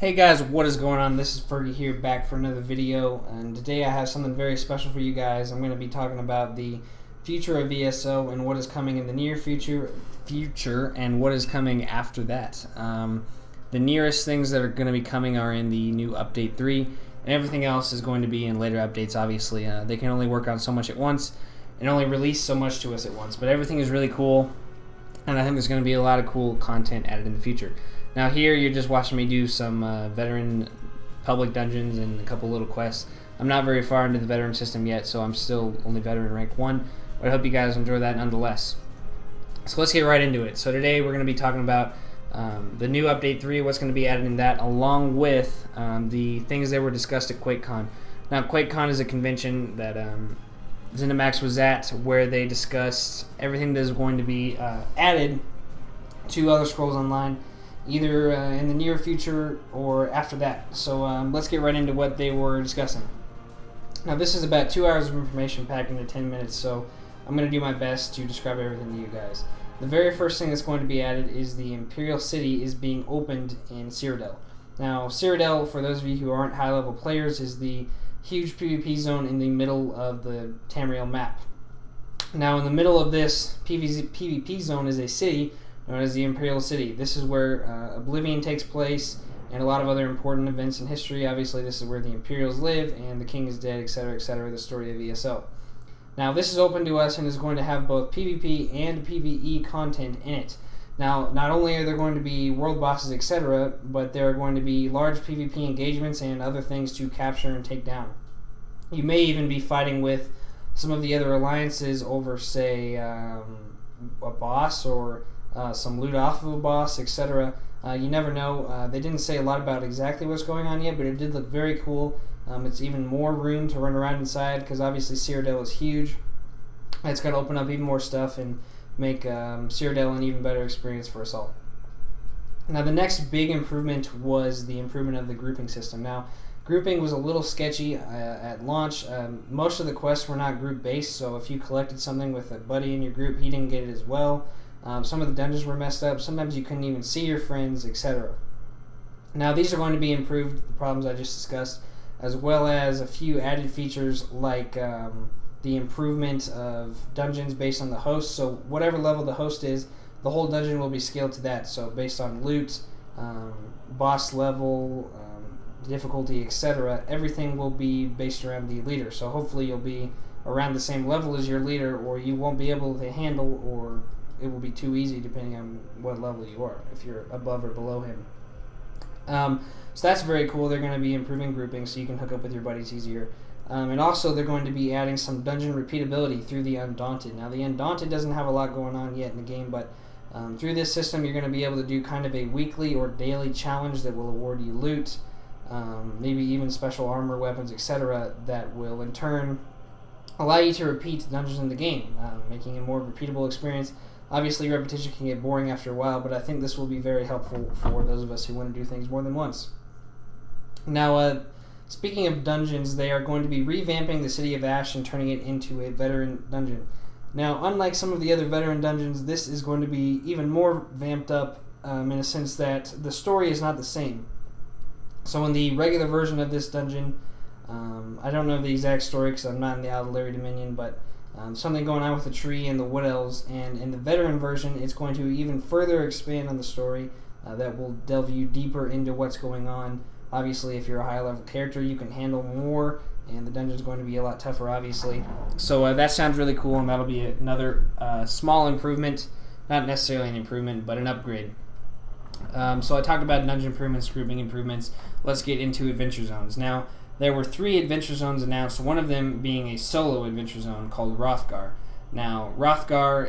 Hey guys, what is going on? This is Fergie here, back for another video, and today I have something very special for you guys. I'm going to be talking about the future of ESO and what is coming in the near future and what is coming after that. The nearest things that are going to be coming are in the new update 3, and everything else is going to be in later updates. Obviously, they can only work on so much at once and only release so much to us at once, but everything is really cool, and I think there's going to be a lot of cool content added in the future. Now here you're just watching me do some veteran public dungeons and a couple little quests. I'm not very far into the veteran system yet, so I'm still only veteran rank 1, but I hope you guys enjoy that nonetheless. So let's get right into it. So today we're going to be talking about the new update 3, what's going to be added in that, along with the things that were discussed at Quakecon. Now Quakecon is a convention that ZeniMax was at, where they discussed everything that is going to be added to Elder Scrolls Online, either in the near future or after that. So let's get right into what they were discussing. Now this is about 2 hours of information packed into 10 minutes, so I'm going to do my best to describe everything to you guys. The very first thing that's going to be added is the Imperial City is being opened in Cyrodiil. Now Cyrodiil, for those of you who aren't high-level players, is the huge PvP zone in the middle of the Tamriel map. Now in the middle of this PvP zone is a city known as the Imperial City. This is where Oblivion takes place and a lot of other important events in history. Obviously this is where the Imperials live and the King is dead, etc., etc., the story of ESO. Now this is open to us and is going to have both PvP and PvE content in it. Now not only are there going to be world bosses, etc., but there are going to be large PvP engagements and other things to capture and take down. You may even be fighting with some of the other alliances over, say, a boss or some loot off of a boss, etc. You never know. They didn't say a lot about exactly what's going on yet, but it did look very cool. It's even more room to run around inside because obviously Cyrodiil is huge. It's going to open up even more stuff and make Cyrodiil an even better experience for us all. Now the next big improvement was the improvement of the grouping system. Now grouping was a little sketchy at launch. Most of the quests were not group based, so if you collected something with a buddy in your group, he didn't get it as well. Some of the dungeons were messed up. Sometimes you couldn't even see your friends, etc. Now these are going to be improved, the problems I just discussed, as well as a few added features like the improvement of dungeons based on the host. So whatever level the host is, the whole dungeon will be scaled to that. So based on loot, boss level, difficulty, etc., everything will be based around the leader. So hopefully you'll be around the same level as your leader, or you won't be able to handle, or it will be too easy depending on what level you are, if you're above or below him. So that's very cool. They're going to be improving grouping so you can hook up with your buddies easier. And also they're going to be adding some dungeon repeatability through the Undaunted. Now the Undaunted doesn't have a lot going on yet in the game, but through this system you're going to be able to do kind of a weekly or daily challenge that will award you loot, maybe even special armor, weapons, etc., that will in turn allow you to repeat dungeons in the game, making it a more repeatable experience. Obviously repetition can get boring after a while, but I think this will be very helpful for those of us who want to do things more than once. Now, speaking of dungeons, they are going to be revamping the City of Ash and turning it into a veteran dungeon. Now, unlike some of the other veteran dungeons, this is going to be even more vamped up in a sense that the story is not the same. So in the regular version of this dungeon, I don't know the exact story because I'm not in the Aldalari Dominion, but something going on with the tree and the Wood Elves, and in the veteran version it's going to even further expand on the story that will delve you deeper into what's going on. Obviously if you're a high level character you can handle more, and the dungeon is going to be a lot tougher obviously. So that sounds really cool, and that'll be another small improvement, not necessarily an improvement but an upgrade. So I talked about dungeon improvements, grouping improvements. Let's get into adventure zones. Now there were 3 adventure zones announced, one of them being a solo adventure zone called Hrothgar. Now, Hrothgar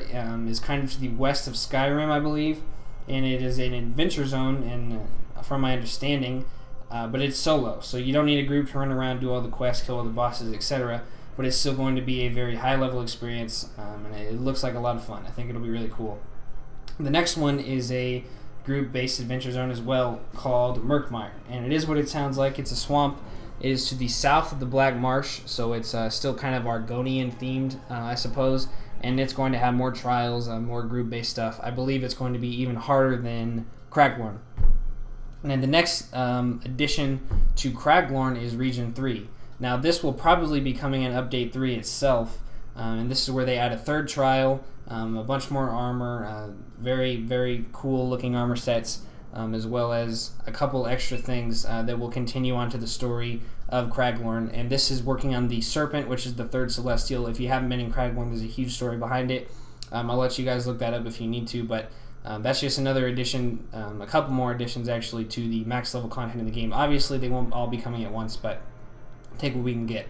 is kind of to the west of Skyrim, I believe, and it is an adventure zone, and from my understanding, but it's solo, so you don't need a group to run around, do all the quests, kill all the bosses, etc., but it's still going to be a very high-level experience, and it looks like a lot of fun. I think it'll be really cool. The next one is a group-based adventure zone as well, called Murkmire, and it is what it sounds like. It's a swamp. It is to the south of the Black Marsh, so it's still kind of Argonian themed, I suppose, and it's going to have more trials, more group-based stuff. I believe it's going to be even harder than Crackworm. And then the next addition to Craglorn is Region 3. Now this will probably be coming in Update 3 itself, and this is where they add a third trial, a bunch more armor, very, very cool looking armor sets, as well as a couple extra things that will continue on to the story of Craglorn. And this is working on the Serpent, which is the third Celestial. If you haven't been in Craglorn, there's a huge story behind it. I'll let you guys look that up if you need to, but that's just another addition, a couple more additions actually to the max level content in the game. Obviously they won't all be coming at once, but take what we can get.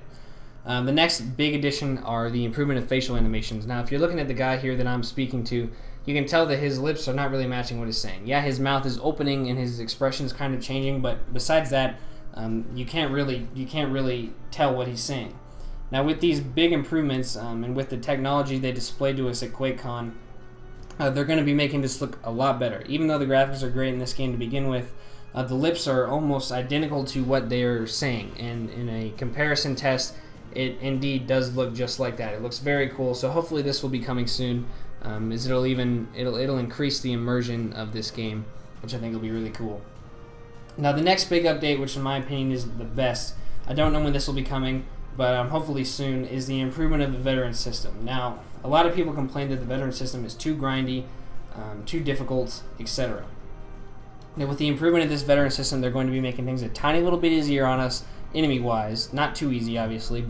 The next big addition are the improvement of facial animations. Now if you're looking at the guy here that I'm speaking to, you can tell that his lips are not really matching what he's saying. Yeah, his mouth is opening and his expression is kind of changing, but besides that, you can't really tell what he's saying. Now with these big improvements and with the technology they displayed to us at Quakecon, they're going to be making this look a lot better. Even though the graphics are great in this game to begin with, the lips are almost identical to what they're saying, and in a comparison test, it indeed does look just like that. It looks very cool. So hopefully this will be coming soon, as it'll increase the immersion of this game, which I think will be really cool. Now the next big update, which in my opinion is the best, I don't know when this will be coming, but hopefully soon, is the improvement of the veteran system. Now, a lot of people complain that the veteran system is too grindy, too difficult, etc. Now, with the improvement of this veteran system, they're going to be making things a tiny little bit easier on us, enemy-wise. Not too easy, obviously,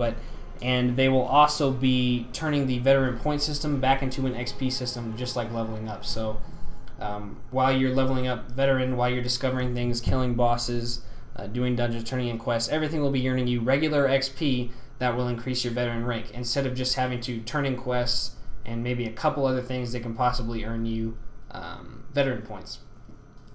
and they will also be turning the veteran point system back into an XP system, just like leveling up. So, while you're leveling up veteran, while you're discovering things, killing bosses, doing dungeons, turning in quests, everything will be earning you regular XP that will increase your veteran rank, instead of just having to turn in quests and maybe a couple other things that can possibly earn you veteran points.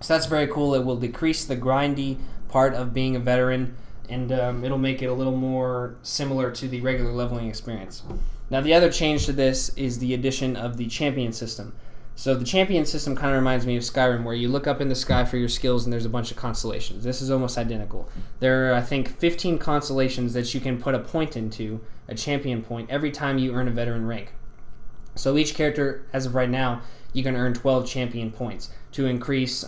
So that's very cool. It will decrease the grindy part of being a veteran, and it'll make it a little more similar to the regular leveling experience. Now the other change to this is the addition of the champion system. So the champion system kind of reminds me of Skyrim, where you look up in the sky for your skills and there's a bunch of constellations. This is almost identical. There are, I think, 15 constellations that you can put a point into, a champion point, every time you earn a veteran rank. So each character, as of right now, you can earn 12 champion points to increase,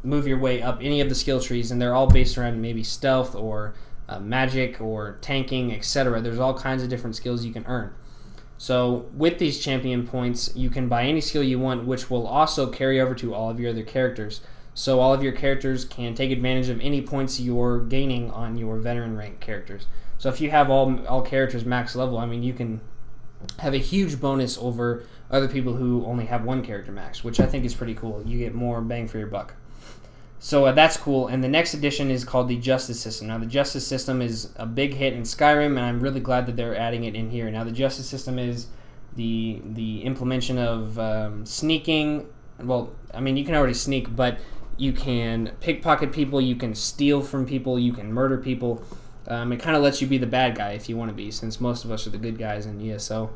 move your way up any of the skill trees, and they're all based around maybe stealth or magic or tanking, etc. There's all kinds of different skills you can earn. So with these champion points, you can buy any skill you want, which will also carry over to all of your other characters. So all of your characters can take advantage of any points you're gaining on your veteran rank characters. So if you have all characters max level, I mean, you can have a huge bonus over other people who only have one character max, which I think is pretty cool. You get more bang for your buck. So that's cool. And the next addition is called the Justice System. Now the Justice System is a big hit in Skyrim, and I'm really glad that they're adding it in here. Now the Justice System is the implementation of sneaking. Well, I mean, you can already sneak, but you can pickpocket people, you can steal from people, you can murder people. It kind of lets you be the bad guy if you want to be, since most of us are the good guys in ESO.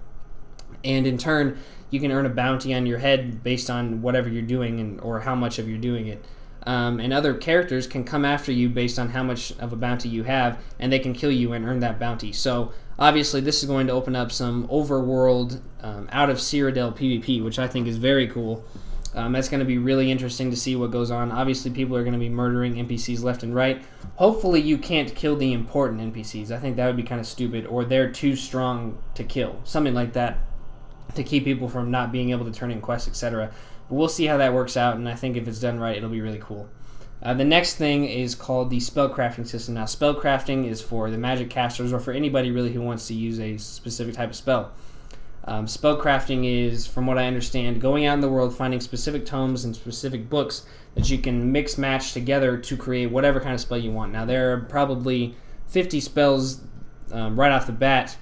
And in turn, you can earn a bounty on your head based on whatever you're doing or how much of you're doing it. And other characters can come after you based on how much of a bounty you have, and they can kill you and earn that bounty. So obviously this is going to open up some overworld, out of Cyrodiil PvP, which I think is very cool. That's going to be really interesting to see what goes on. Obviously people are going to be murdering NPCs left and right. Hopefully you can't kill the important NPCs. I think that would be kind of stupid, or they're too strong to kill. Something like that, to keep people from not being able to turn in quests, etc. But we'll see how that works out, and I think if it's done right, it'll be really cool. The next thing is called the spellcrafting system. Now, spellcrafting is for the magic casters, or for anybody really who wants to use a specific type of spell. Spellcrafting is, from what I understand, going out in the world, finding specific tomes and specific books that you can mix match together to create whatever kind of spell you want. Now, there are probably 50 spells right off the bat,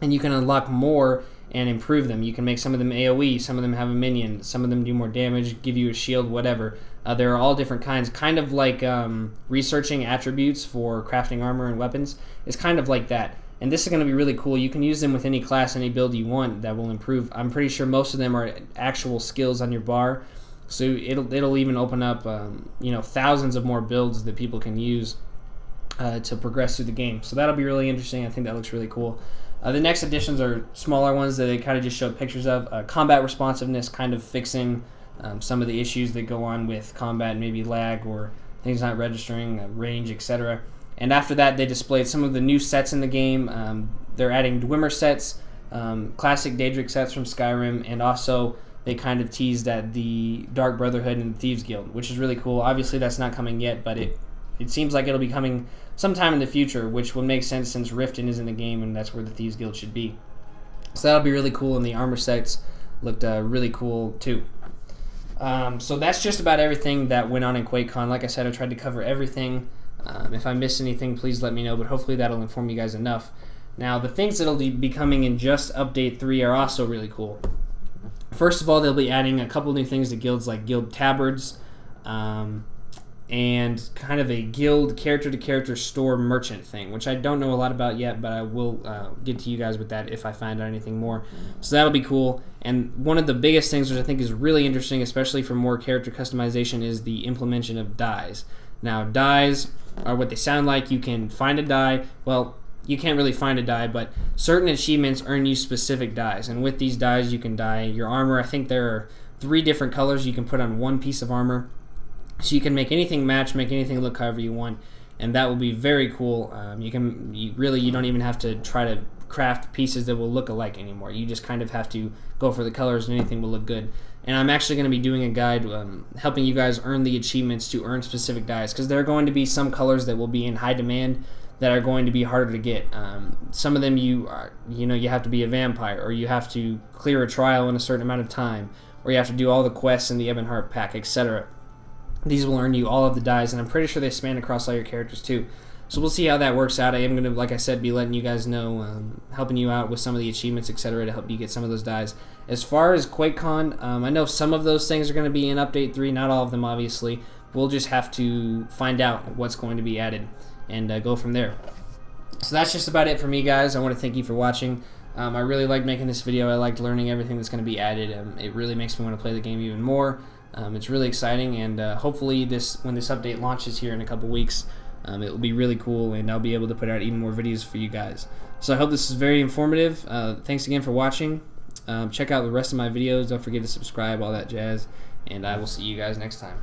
and you can unlock more and improve them. You can make some of them AoE, some of them have a minion, some of them do more damage, give you a shield, whatever. There are all different kinds, kind of like researching attributes for crafting armor and weapons. It's kind of like that. And this is going to be really cool. You can use them with any class, any build you want that will improve. I'm pretty sure most of them are actual skills on your bar. So it'll even open up thousands of more builds that people can use to progress through the game. So that'll be really interesting. I think that looks really cool. The next additions are smaller ones that they kind of just showed pictures of. Combat responsiveness, kind of fixing some of the issues that go on with combat, maybe lag or things not registering, range, etc. And after that, they displayed some of the new sets in the game. They're adding Dwemer sets, classic Daedric sets from Skyrim, and also they kind of teased at the Dark Brotherhood and the Thieves Guild, which is really cool. Obviously, that's not coming yet, but it seems like it'll be coming sometime in the future, which would make sense since Riften is in the game, and that's where the Thieves Guild should be. So that'll be really cool, and the armor sets looked really cool too. So that's just about everything that went on in Quakecon. Like I said, I tried to cover everything. If I missed anything, please let me know, but hopefully that'll inform you guys enough. Now, the things that'll be coming in just Update 3 are also really cool. First of all, they'll be adding a couple new things to guilds, like guild tabards, and kind of a guild character-to-character store merchant thing, which I don't know a lot about yet, but I will get to you guys with that if I find out anything more. So that'll be cool. And one of the biggest things, which I think is really interesting, especially for more character customization, is the implementation of dyes. Now, dyes are what they sound like. You can find a dye. Well, you can't really find a dye, but certain achievements earn you specific dyes. And with these dyes, you can dye your armor. I think there are 3 different colors you can put on one piece of armor. So you can make anything match, make anything look however you want, and that will be very cool. You don't even have to try to craft pieces that will look alike anymore. You just kind of have to go for the colors, and anything will look good. And I'm actually going to be doing a guide helping you guys earn the achievements to earn specific dyes, because there are going to be some colors that will be in high demand that are going to be harder to get. Some of them you have to be a vampire, or you have to clear a trial in a certain amount of time, or you have to do all the quests in the Ebonheart pack, etc. These will earn you all of the dyes, and I'm pretty sure they span across all your characters too. So we'll see how that works out. I am going to, like I said, be letting you guys know, helping you out with some of the achievements, etc., to help you get some of those dyes. As far as Quakecon, I know some of those things are going to be in Update 3, not all of them, obviously. We'll just have to find out what's going to be added and go from there. So that's just about it for me, guys. I want to thank you for watching. I really liked making this video. I liked learning everything that's going to be added. It really makes me want to play the game even more. It's really exciting, and hopefully when this update launches here in a couple weeks, it will be really cool, and I'll be able to put out even more videos for you guys. So I hope this is very informative. Thanks again for watching. Check out the rest of my videos. Don't forget to subscribe, all that jazz, and I will see you guys next time.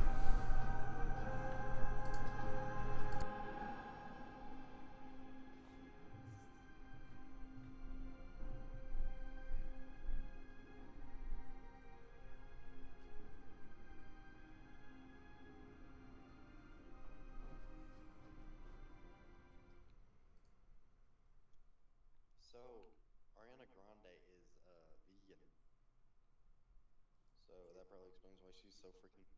So, Ariana Grande is vegan. So that probably explains why she's so freaking